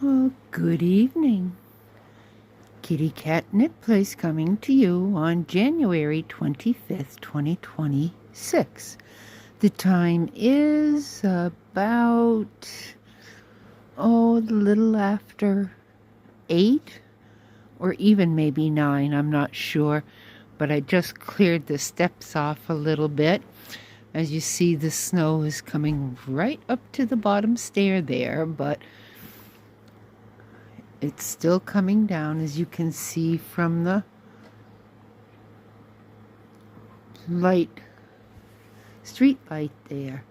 Well, good evening. Kitty Cat Knit Place coming to you on January 25th, 2026. The time is about, a little after 8 or even maybe 9, I'm not sure. But I just cleared the steps off a little bit. As you see, the snow is coming right up to the bottom stair there, but it's still coming down, as you can see from the street light there.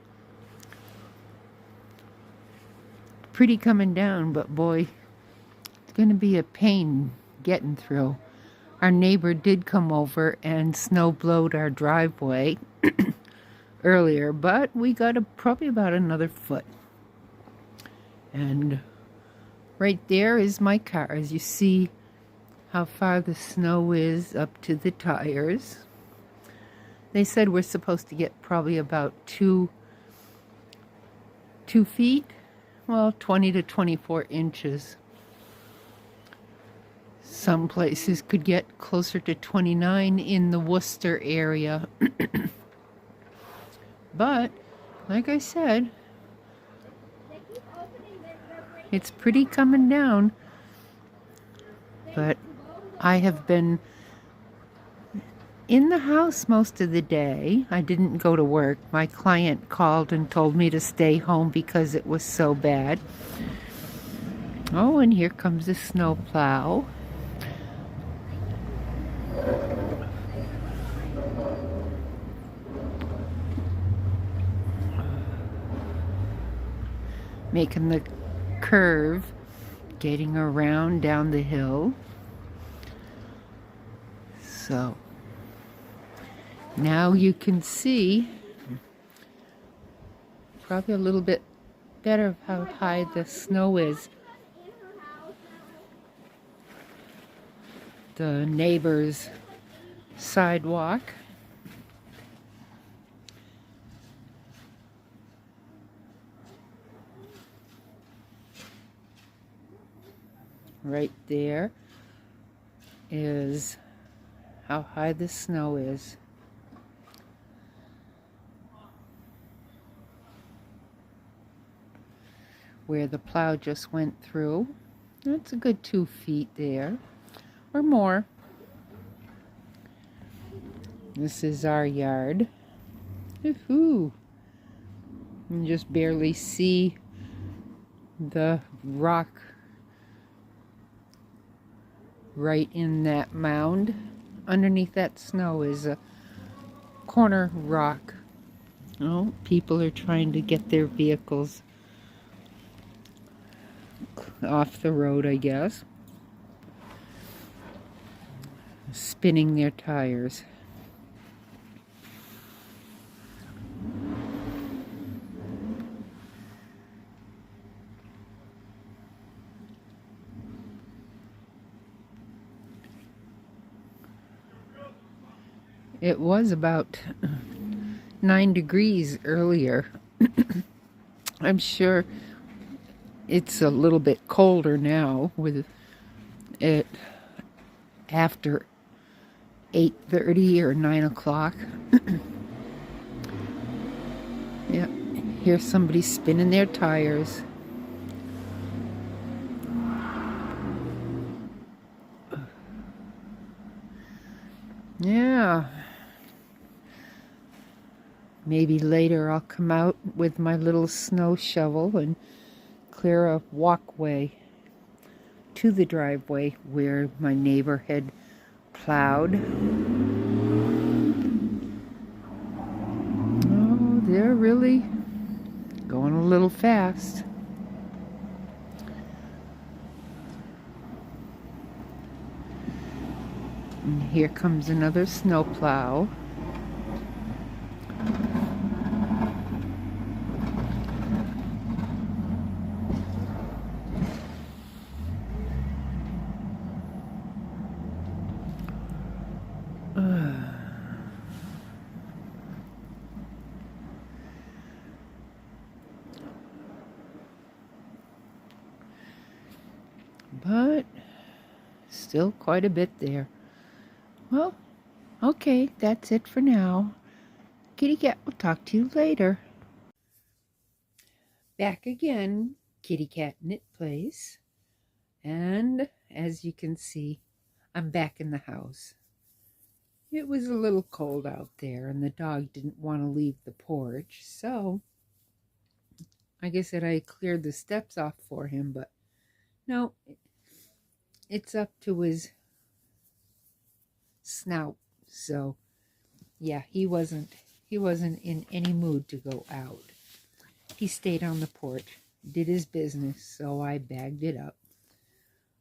Pretty coming down, but boy, it's going to be a pain getting through. Our neighbor did come over and snow blowed our driveway earlier, but we got probably about another foot. And right there is my car. As you see how far the snow is up to the tires. They said we're supposed to get probably about 2 feet. Well, 20 to 24 inches. Some places could get closer to 29 in the Worcester area. But, like I said, it's pretty coming down. But I have been in the house most of the day. I didn't go to work. My client called and told me to stay home because it was so bad. Oh, and here comes the snow plow. Making the curve, getting around down the hill. So now you can see probably a little bit better of how high the snow is. The neighbor's sidewalk. Right there is how high the snow is. Where the plow just went through. That's a good 2 feet there, or more. This is our yard. Woohoo! You can just barely see the rock right in that mound. Underneath that snow is a corner rock. Oh, people are trying to get their vehicles off the road, I guess. Spinning their tires. It was about 9 degrees earlier. I'm sure it's a little bit colder now with it after 8:30 or 9 o'clock. Yeah, here's somebody spinning their tires. Yeah. Maybe later I'll come out with my little snow shovel and clear a walkway to the driveway where my neighbor had plowed. Oh, they're really going a little fast. And here comes another snow plow. still quite a bit there. Well, okay, that's it for now. Kitty Cat will talk to you later. Back again, Kitty Cat Knit Place. And as you can see, I'm back in the house. It was a little cold out there and the dog didn't want to leave the porch, so I guess that I cleared the steps off for him, but no, it's up to his snout. So yeah, he wasn't in any mood to go out. He stayed on the porch, did his business, so I bagged it up.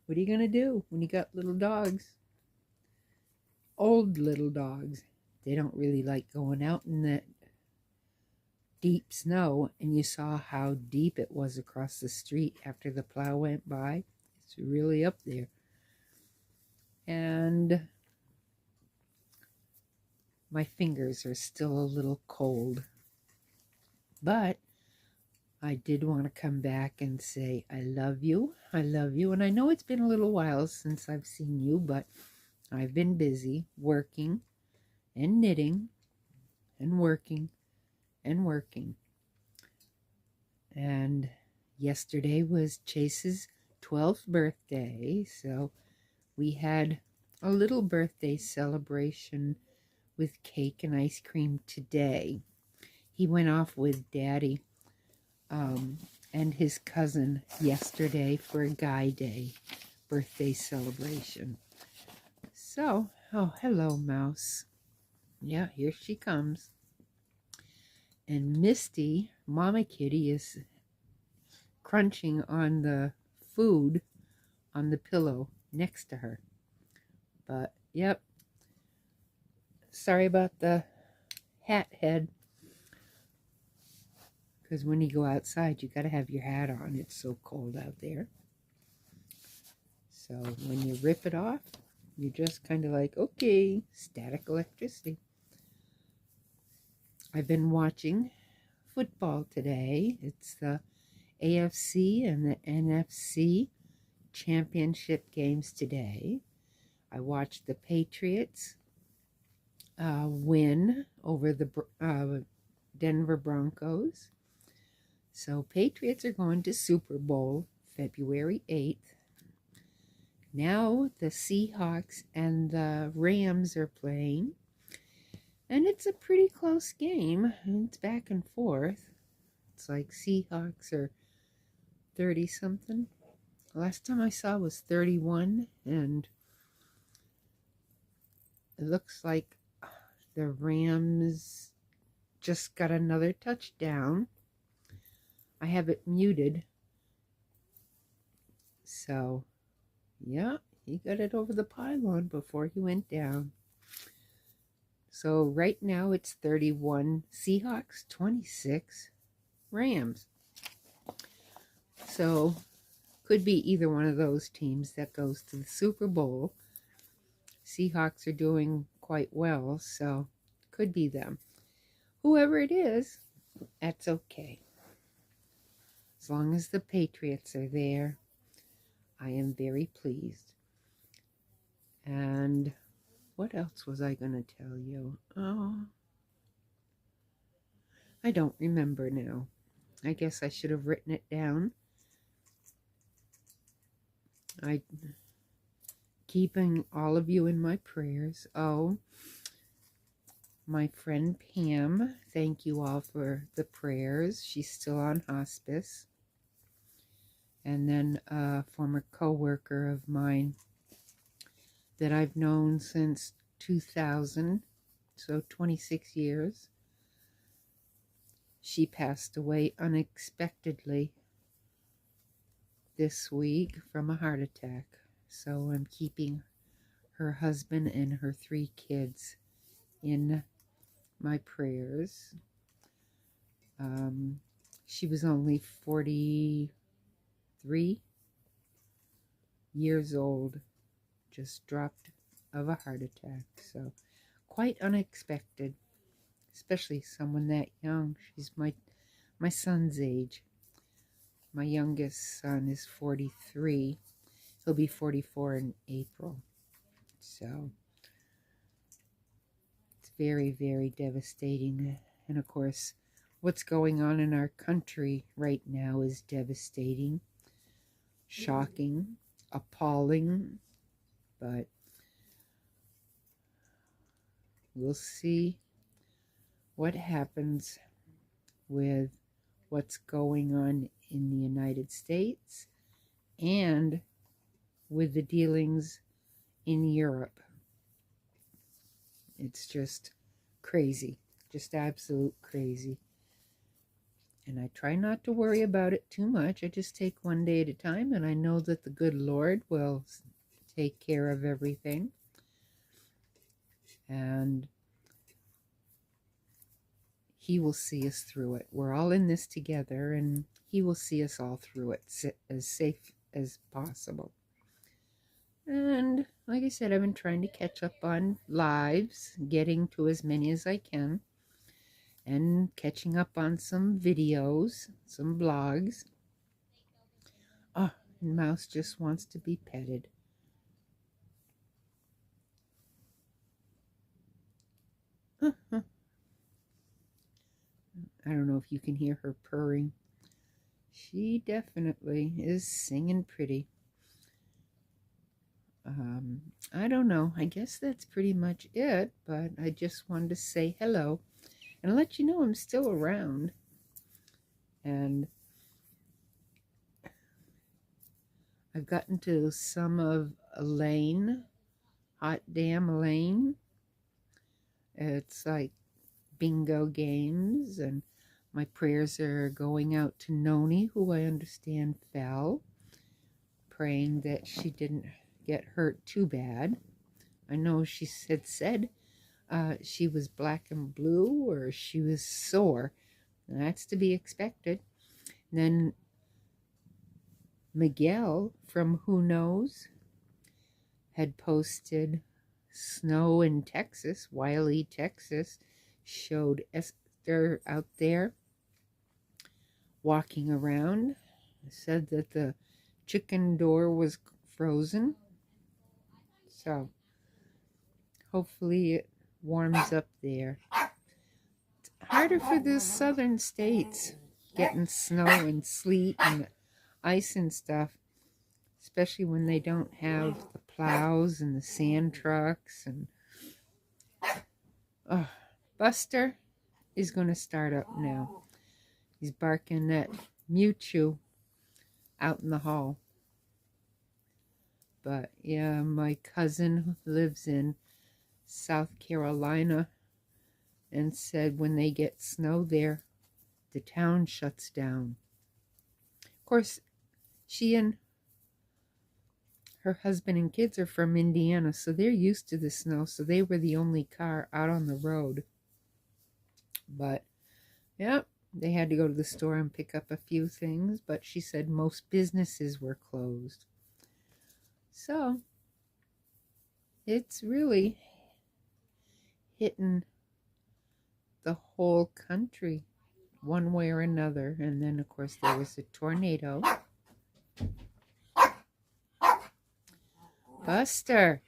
What are you gonna do when you got little dogs? Old little dogs. They don't really like going out in that deep snow, and you saw how deep it was across the street after the plow went by. It's really up there. And my fingers are still a little cold. But I did want to come back and say, I love you. I love you. And I know it's been a little while since I've seen you, but I've been busy working and knitting and working and working. And yesterday was Chase's 12th birthday, so we had a little birthday celebration with cake and ice cream today. He went off with Daddy and his cousin yesterday for a Guy Day birthday celebration. So, oh, hello, Mouse. Yeah, here she comes. And Misty, Mama Kitty, is crunching on the food on the pillow next to her. But, yep. Sorry about the hat head. Because when you go outside, you got to have your hat on. It's so cold out there. So when you rip it off, you're just kind of like, okay, static electricity. I've been watching football today. It's the AFC and the NFC championship games today. I watched the Patriots win over the Denver Broncos. So Patriots are going to Super Bowl February 8th. Now the Seahawks and the Rams are playing. And it's a pretty close game. It's back and forth. It's like Seahawks are 30-something. Last time I saw was 31. And it looks like the Rams just got another touchdown. I have it muted. So, yeah, he got it over the pylon before he went down. So right now it's 31 Seahawks, 26 Rams. So could be either one of those teams that goes to the Super Bowl. Seahawks are doing quite well, so could be them. Whoever it is, that's okay. As long as the Patriots are there, I am very pleased. And what else was I going to tell you? Oh, I don't remember now. I guess I should have written it down. I'm keeping all of you in my prayers. Oh, my friend Pam, thank you all for the prayers. She's still on hospice. And then a former co-worker of mine that I've known since 2000, so 26 years. She passed away unexpectedly this week from a heart attack. So I'm keeping her husband and her 3 kids in my prayers. She was only 43 years old, just dropped of a heart attack. So quite unexpected, especially someone that young. She's my son's age. My youngest son is 43, He'll be 44 in April. So it's very, very devastating. And of course, what's going on in our country right now is devastating, shocking, appalling, but we'll see what happens with what's going on in the United States and with the dealings in Europe. It's just crazy, just absolute crazy. And I try not to worry about it too much. I just take one day at a time, and I know that the good Lord will take care of everything. And He will see us through it. We're all in this together, and He will see us all through it as safe as possible. And like I said, I've been trying to catch up on lives, getting to as many as I can, and catching up on some videos, some blogs. Oh, and Mouse just wants to be petted. I don't know if you can hear her purring. She definitely is singing pretty. I don't know. I guess that's pretty much it, but I just wanted to say hello and let you know I'm still around. And I've gotten to some of Elaine, Hot Damn Elaine. It's like bingo games, and my prayers are going out to Noni, who I understand fell, praying that she didn't get hurt too bad. I know she said she was black and blue, or she was sore. That's to be expected. And then Miguel from Who Knows had posted snow in Texas, Wiley, Texas, showed Esther out there walking around, said that the chicken door was frozen. So hopefully it warms up there. It's harder for the southern states, getting snow and sleet and ice and stuff, especially when they don't have the plows and the sand trucks. And Buster is going to start up now. He's barking at Mewtwo out in the hall. But yeah, my cousin lives in South Carolina and said when they get snow there, the town shuts down. Of course, she and her husband and kids are from Indiana, so they're used to the snow, so they were the only car out on the road. But, yeah, they had to go to the store and pick up a few things, but she said most businesses were closed. So, it's really hitting the whole country one way or another. And then, of course, there was a tornado. Buster!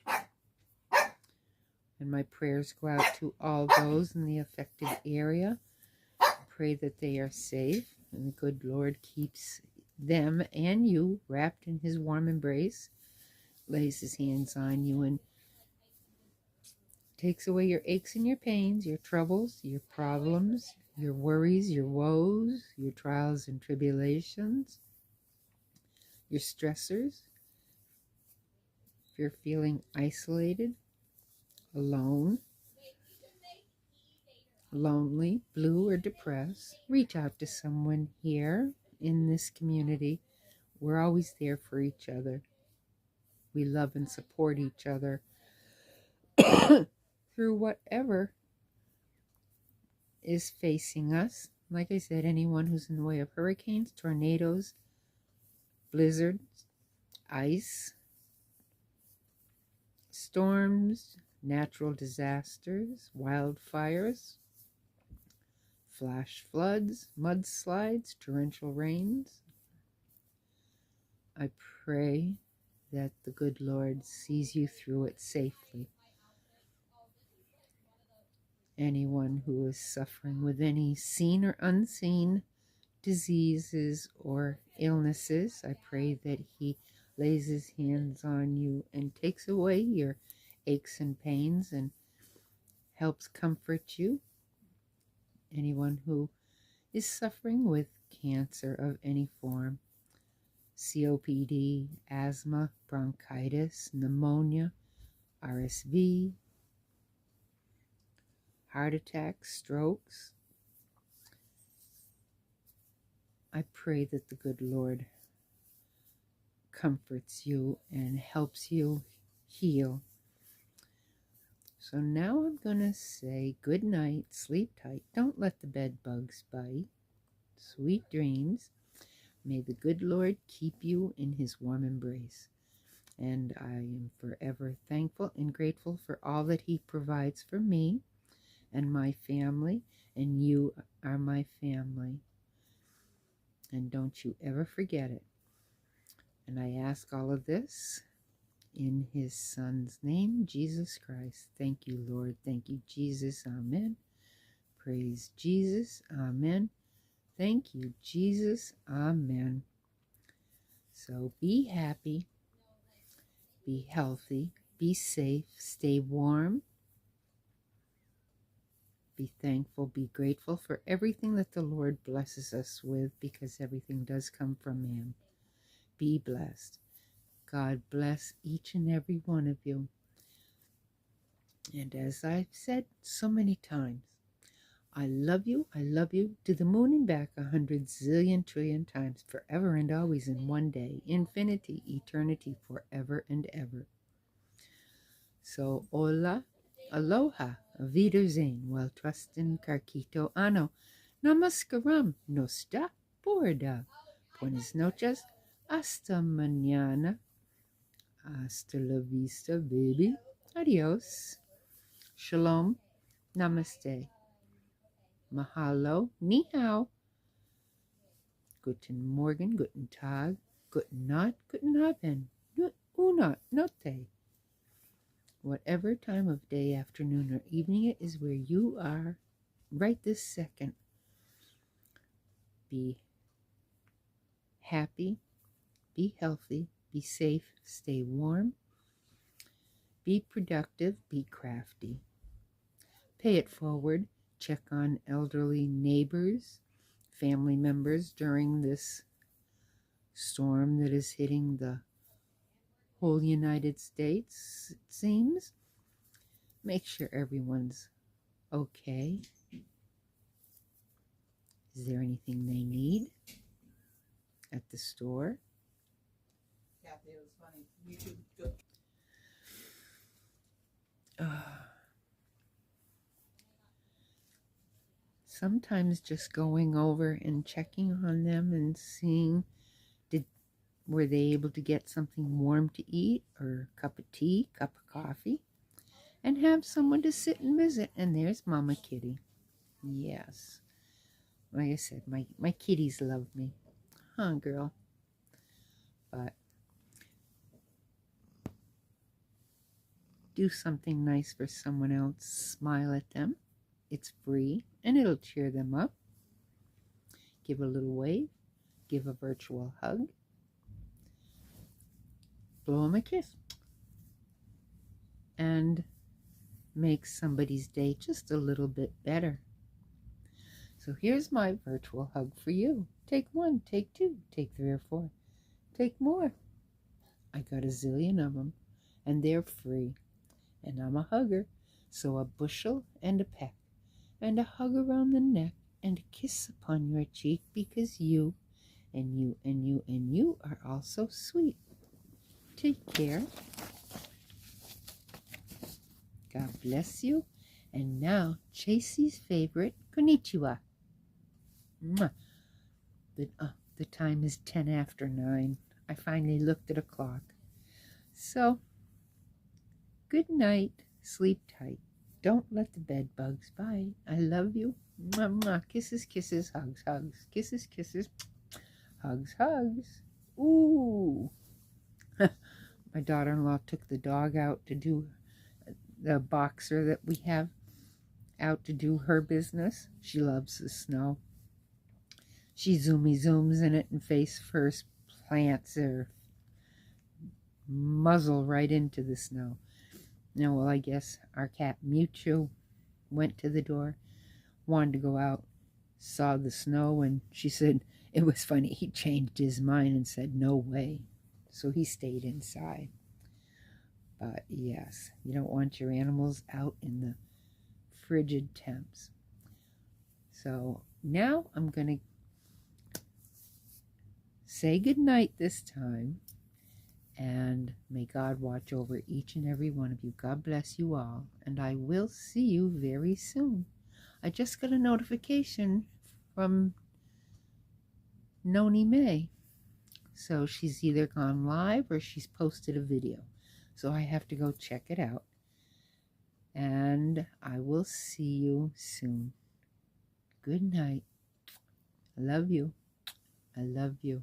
And my prayers go out to all those in the affected area. Pray that they are safe and the good Lord keeps them and you wrapped in His warm embrace, lays His hands on you and takes away your aches and your pains, your troubles, your problems, your worries, your woes, your trials and tribulations, your stressors. If you're feeling isolated, alone, lonely, blue, or depressed, reach out to someone here in this community. We're always there for each other. We love and support each other through whatever is facing us. Like I said, anyone who's in the way of hurricanes, tornadoes, blizzards, ice, storms, natural disasters, wildfires, flash floods, mudslides, torrential rains. I pray that the good Lord sees you through it safely. Anyone who is suffering with any seen or unseen diseases or illnesses, I pray that He lays His hands on you and takes away your aches and pains and helps comfort you. Anyone who is suffering with cancer of any form, COPD, asthma, bronchitis, pneumonia, RSV, heart attacks, strokes, I pray that the good Lord comforts you and helps you heal. So now I'm going to say good night, sleep tight, don't let the bed bugs bite, sweet dreams. May the good Lord keep you in His warm embrace. And I am forever thankful and grateful for all that He provides for me and my family, and you are my family. And don't you ever forget it. And I ask all of this in His Son's name, Jesus Christ. Thank you, Lord. Thank you, Jesus. Amen. Praise Jesus. Amen. Thank you, Jesus. Amen. So be happy, be healthy, be safe, stay warm, be thankful, be grateful for everything that the Lord blesses us with, because everything does come from Him. Be blessed. God bless each and every one of you. And as I've said so many times, I love you to the moon and back 100 zillion trillion times, forever and always in one day, infinity, eternity, forever and ever. So, hola, aloha, wiedersehen, well trustin carquito ano, namaskaram, nosta, borda, buenas noches, hasta mañana, hasta la vista, baby, adios, shalom, namaste, mahalo, ni hao, guten Morgen, guten Tag, guten Nacht, guten Abend, una, notte. Whatever time of day, afternoon, or evening it is where you are right this second, be happy, be healthy, be safe, stay warm, be productive, be crafty. Pay it forward. Check on elderly neighbors, family members during this storm that is hitting the whole United States, it seems. Make sure everyone's okay. Is there anything they need at the store? Kathy, it was funny. You should go. Sometimes just going over and checking on them and seeing, were they able to get something warm to eat, or a cup of tea, cup of coffee, and have someone to sit and visit. And there's Mama Kitty. Yes. Like I said, my kitties love me. Huh, girl? But do something nice for someone else. Smile at them. It's free, and it'll cheer them up. Give a little wave. Give a virtual hug. Blow them a kiss. And make somebody's day just a little bit better. So here's my virtual hug for you. Take one, take two, take 3 or 4. Take more. I got a zillion of them, and they're free. And I'm a hugger, so a bushel and a peck, and a hug around the neck, and a kiss upon your cheek, because you, and you, and you, and you are all so sweet. Take care. God bless you. And now, Chasey's favorite, konnichiwa. Mwah. The time is 10 after 9. I finally looked at a clock. So, good night. Sleep tight. Don't let the bed bugs bite. I love you. Mwah, mwah. Kisses, kisses, hugs, hugs. Kisses, kisses, hugs, hugs. Ooh. My daughter-in-law took the dog out to do the boxer that we have out to do her business. She loves the snow. She zooms in it and face first plants her muzzle right into the snow. Now, well, I guess our cat Mewtwo went to the door, wanted to go out, saw the snow, and she said it was funny. He changed his mind and said, no way. So he stayed inside. But yes, you don't want your animals out in the frigid temps. So now I'm going to say goodnight this time, and may God watch over each and every one of you. God bless you all, and I will see you very soon. I just got a notification from Noni May. So she's either gone live or she's posted a video. So I have to go check it out. And I will see you soon. Good night. I love you. I love you.